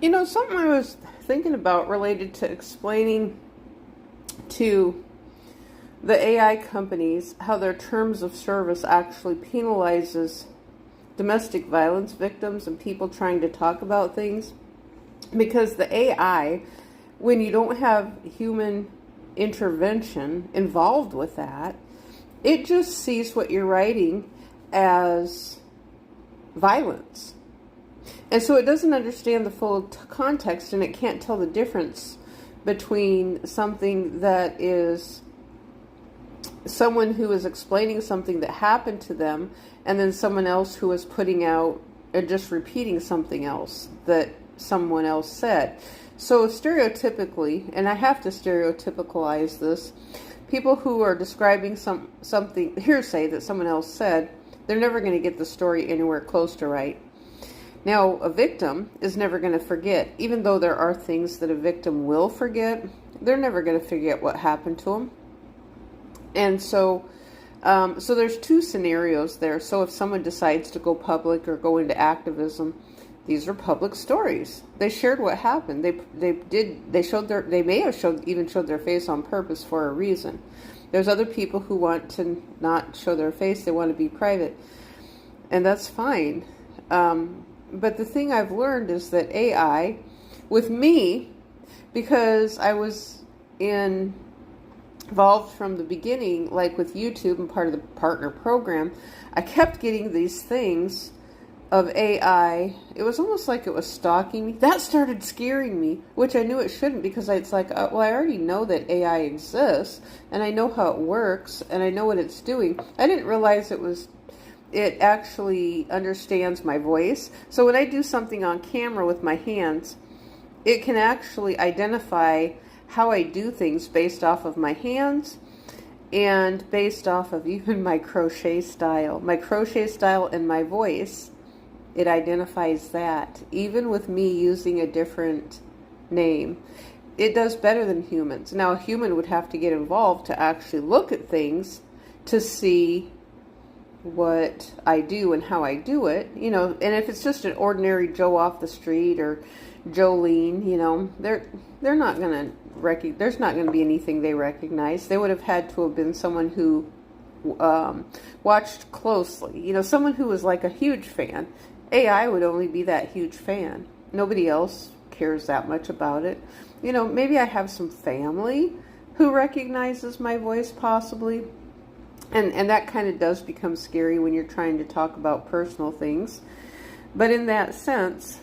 Something I was thinking about related to explaining to the AI companies how their terms of service actually penalizes domestic violence victims and people trying to talk about things. Because the AI, when you don't have human intervention involved with that, it just sees what you're writing as violence. And so it doesn't understand the full context, and it can't tell the difference between something that is someone who is explaining something that happened to them and then someone else who is putting out and just repeating something else that someone else said. So stereotypically, and I have to stereotypicalize this, people who are describing something hearsay that someone else said, they're never going to get the story anywhere close to right. Now, a victim is never going to forget. Even though there are things that a victim will forget, they're never going to forget what happened to them. And so there's two scenarios there. So if someone decides to go public or go into activism, these are public stories. They shared what happened. They may have showed their face on purpose for a reason. There's other people who want to not show their face. They want to be private, and that's fine. But the thing I've learned is that AI, with me, because I was involved from the beginning, like with YouTube and part of the partner program, I kept getting these things of AI. It was almost like it was stalking me. That started scaring me, which I knew it shouldn't, because it's like, well, I already know that AI exists, and I know how it works, and I know what it's doing. I didn't realize it actually understands my voice. So when I do something on camera with my hands, it can actually identify how I do things based off of my hands and based off of even my crochet style. My crochet style and my voice, it identifies that. Even with me using a different name, it does better than humans. Now, a human would have to get involved to actually look at things to see what I do and how I do it, and if it's just an ordinary Joe off the street or Jolene, they're not going to there's not going to be anything they recognize. They would have had to have been someone who watched closely, someone who was like a huge fan. AI would only be that huge fan. Nobody else cares that much about it. Maybe I have some family who recognizes my voice possibly. And that kind of does become scary when you're trying to talk about personal things. But in that sense,